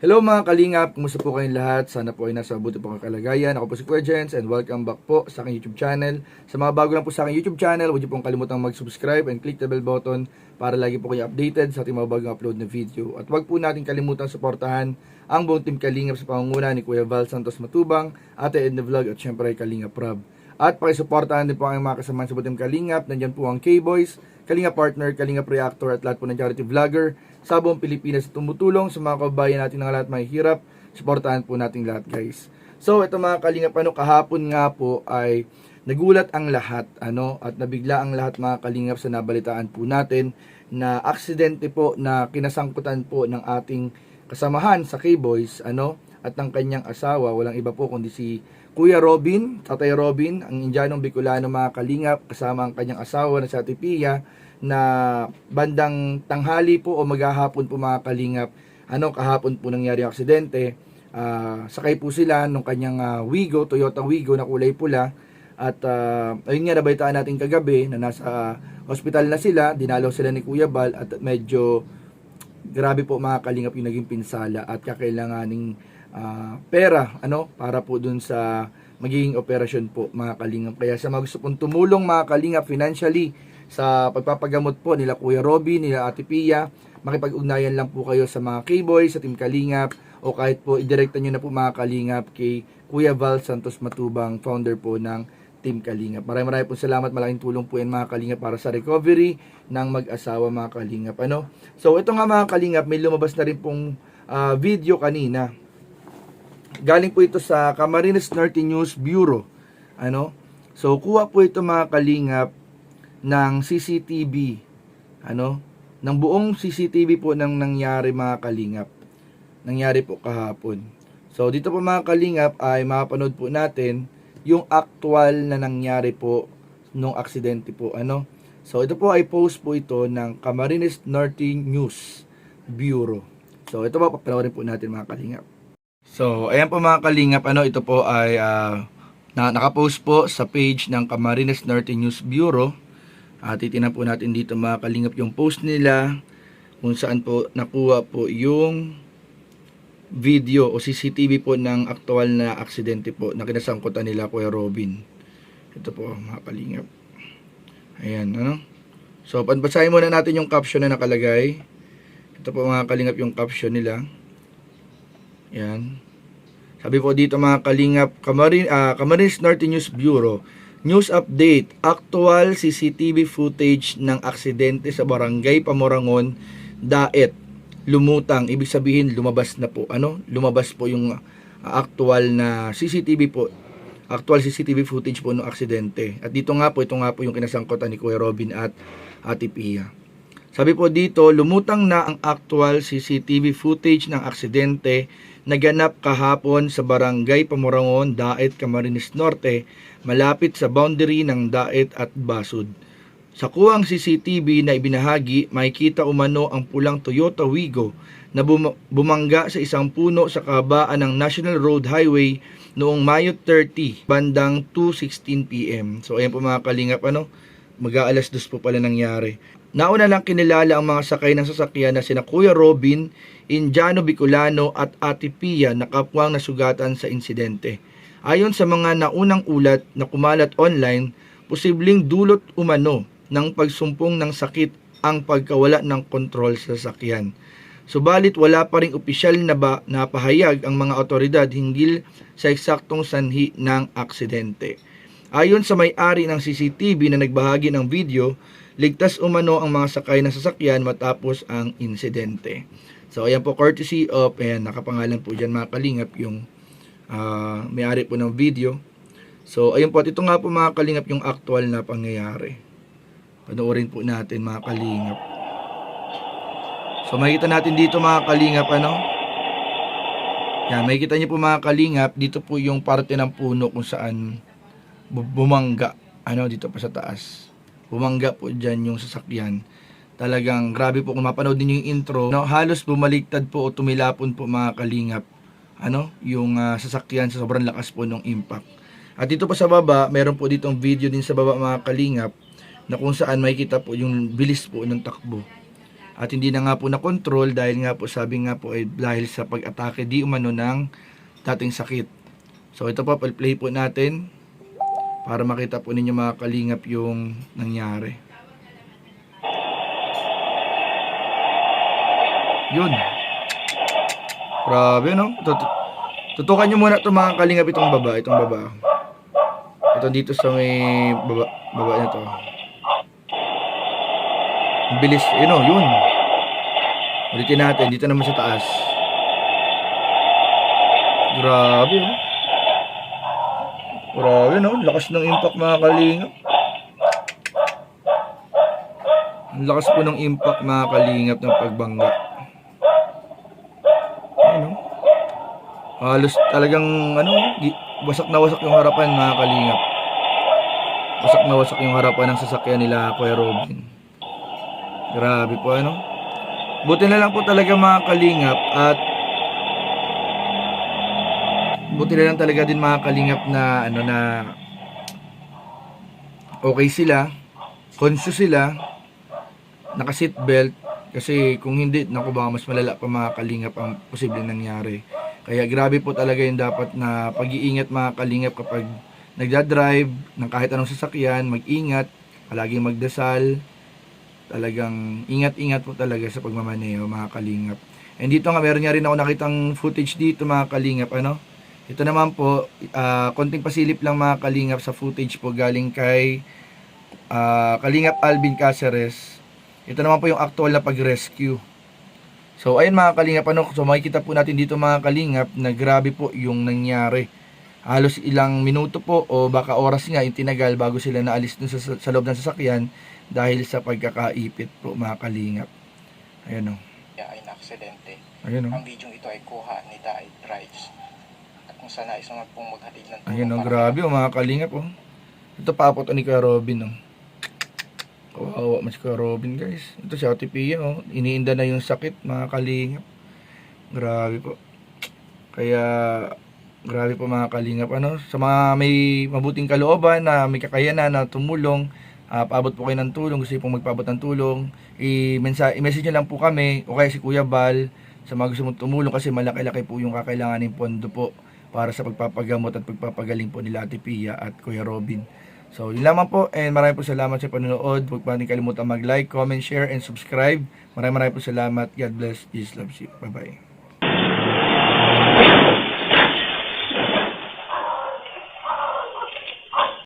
Hello mga kalingap, kumusta po kayong lahat? Sana po ay nasa mabuti po kang kalagayan. Ako po si Kuya Jens and welcome back po sa aking YouTube channel. Sa mga bago lang po sa aking YouTube channel, huwag niyo pong kalimutang mag-subscribe and click the bell button para lagi po kayo updated sa ating mga bagong upload na video. At huwag po natin kalimutang suportahan ang buong team Kalingap sa pangunguna ni Kuya Val Santos Matubang, Ate Edna Vlog at syempre Kalingap Rob. At pakisuportahan din po ang mga kasamahan sa Butim Kalingap. Nandyan po ang K-Boys, Kalingap Partner, Kalingap Reactor at lahat po ng charity vlogger sa buong Pilipinas tumutulong sa mga kababayan natin ng lahat mahihirap. Suportahan po natin lahat, guys. So, ito mga Kalingap, kahapon nga po ay nagulat ang lahat, at nabigla ang lahat mga Kalingap sa nabalitaan po natin na aksidente po na kinasangkutan po ng ating kasamahan sa K-Boys, at ng kanyang asawa, walang iba po kundi si Kuya Robin, Tatay Robin, ang Indianong Bicolano mga Kalingap, kasama ang kanyang asawa na si Ate Pia, na bandang tanghali po o maghahapon po mga Kalingap, kahapon po nangyari ang aksidente. Sakay po sila nung kanyang Wigo, Toyota Wigo na kulay pula, at ayun nga, nabalitaan natin kagabi na nasa hospital na sila, dinalaw sila ni Kuya Bal at medyo grabe po mga Kalingap yung naging pinsala at kakailanganing pera para po dun sa magiging operasyon po mga Kalingap. Kaya sa mga gusto pong tumulong mga Kalingap financially sa pagpapagamot po nila Kuya Robby, nila Ate Pia, makipag-ugnayan lang po kayo sa mga K-Boys, sa Team Kalingap, o kahit po idirekta nyo na po mga Kalingap kay Kuya Val Santos Matubang, founder po ng Team Kalingap. Maraming po salamat, malaking tulong po yan mga Kalingap para sa recovery ng mag-asawa mga Kalingap. So ito nga mga Kalingap, may lumabas na rin pong video kanina. Galing po ito sa Camarines Norte News Bureau. So kuha po ito mga Kalingap ng CCTV, ng buong CCTV po ng nangyari mga Kalingap. Nangyari po kahapon. So dito po mga Kalingap ay mapanood po natin yung actual na nangyari po nung aksidente po, So ito po ay post po ito ng Camarines Norte News Bureau. So ito po, papanoorin po natin mga Kalingap. So ayan po mga Kalingap, ito po ay nakapost po sa page ng Camarines Norte News Bureau. Titingnan po natin dito mga Kalingap yung post nila kung saan po nakuha po yung video o CCTV po ng aktual na aksidente po na kinasangkutan nila Kuya Robin. Ito po mga Kalingap. Ayan, So basahin muna natin yung caption na nakalagay. Ito po mga Kalingap yung caption nila. Ayan. Sabi po dito mga Kalingap, Camarines Norte News Bureau. News update, actual CCTV footage ng aksidente sa Barangay Pamorangon, Daet, lumutang, ibig sabihin lumabas na po, lumabas po yung actual na CCTV po, actual CCTV footage po ng aksidente. At ito nga po yung kinasangkutan ni Kuya Robin at Ate Pia. Sabi po dito, lumutang na ang actual CCTV footage ng aksidente naganap kahapon sa Barangay Pamorangon, Daet, Camarines Norte, malapit sa boundary ng Daet at Basud. Sa kuwang CCTV na ibinahagi, makikita umano ang pulang Toyota Wigo na bumangga sa isang puno sa kabaan ng National Road Highway noong Mayo 30, bandang 2:16 PM. So ayan po mga Kalingap, mag-aalas 2 po pala nangyari. Nauna lang kinilala ang mga sakay ng sasakyan na sina Kuya Robin, Indiano Bicolano at Ate Pia na kapwang nasugatan sa insidente. Ayon sa mga naunang ulat na kumalat online, posibleng dulot umano ng pagsumpong ng sakit ang pagkawala ng kontrol sa sasakyan. Subalit wala pa ring opisyal na pahayag ang mga otoridad hinggil sa eksaktong sanhi ng aksidente. Ayon sa may-ari ng CCTV na nagbahagi ng video, ligtas umano ang mga sakay ng sasakyan matapos ang insidente. So ayan po, courtesy of, nakapangalan po dyan mga Kalingap yung may-ari po ng video. So ayun po, at ito nga po mga Kalingap yung actual na pangyayari. Panoorin po natin mga Kalingap. So makikita natin dito mga Kalingap, yan, makikita niyo po mga Kalingap, dito po yung parte ng puno kung saan bumangga, dito pa sa taas. Bumangga po dyan yung sasakyan. Talagang grabe po, kung mapanood niyo yung intro, halos bumaliktad po o tumilapon po mga Kalingap, yung sasakyan sa sobrang lakas po ng impact. At dito pa sa baba, meron po ditong video din sa baba mga Kalingap, na kung saan makikita po yung bilis po ng takbo. At hindi na nga po na-control dahil nga po sabi nga po ay dahil sa pag-atake di umano ng dating sakit. So ito po, play po natin para makita po ninyo mga kalingap yung nangyari. Yun. Grabe, no? Tutukan nyo muna itong mga kalingap, itong baba. Ito dito sa may baba na to. Ang bilis, yun. Ulitin natin, dito naman sa taas. Grabe, no? Grabe, no? Lakas ng impact mga kalingap. Ang lakas po ng impact mga kalingap ng pagbangga. Ayun, no? Halos talagang, wasak na wasak yung harapan mga kalingap. Wasak na wasak yung harapan ng sasakyan nila Kuya Robin. Grabe po, Buti na lang po talaga mga kalingap at buti na lang talaga din mga kalingap na okay sila, conscious sila, naka-seatbelt, kasi kung hindi, naku, baka mas malala pa mga kalingap ang posibleng nangyari. Kaya grabe po talaga yung dapat na pag-iingat mga kalingap kapag nagdadrive ng kahit anong sasakyan, mag-ingat, palaging magdasal. Talagang ingat-ingat po talaga sa pagmamaneho mga kalingap. And dito nga meron nga rin ako nakitang footage dito mga kalingap. Ito naman po, konting pasilip lang mga kalingap sa footage po galing kay Kalingap Alvin Caceres. Ito naman po yung actual na pag-rescue. So ayun mga kalingap, so makikita po natin dito mga kalingap na grabe po yung nangyari. Halos ilang minuto po o baka oras nga yung tinagal bago sila naalis dun sa loob ng sasakyan dahil sa pagkakaipit po mga kalingap. Ayan o. Ay na-aksidente. Ayan o. Ang video ito ay kuha ni Daid Drives. At kung sana isa man pong maghatid ng tulong. Ayan o, grabe o mga kalingap o. Ito papot ni Kuya Robin o. Kawawa mas Kuya Robin guys. Ito si Ate Pia o. Iniinda na yung sakit mga kalingap. Grabe po. Kaya grabe po mga kalingap. Sa mga may mabuting kalooban na may kakayanan na tumulong, paabot po kayo ng tulong, gusto pong magpaabot ng tulong, i-message nyo lang po kami o kaya si Kuya Bal sa mga gusto mong tumulong kasi malaki-laki po yung kakailanganin pondo po para sa pagpapagamot at pagpapagaling po nila Ate Pia at Kuya Robin. So yun lamang po, and maraming po salamat sa panonood. Huwag pa rin kalimutan mag-like, comment, share, and subscribe. Maraming po salamat. God bless. Jesus loves you. Bye-bye.